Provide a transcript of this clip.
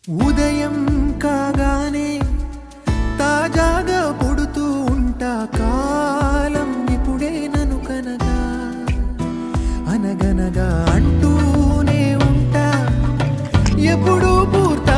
ఉదయం కాగానే తాజాగా పుడుతూ ఉంటా, కాలం ఇప్పుడే నన్ను కనగా అనగనగా అంటూనే ఉంటా, ఎప్పుడూ పూర్త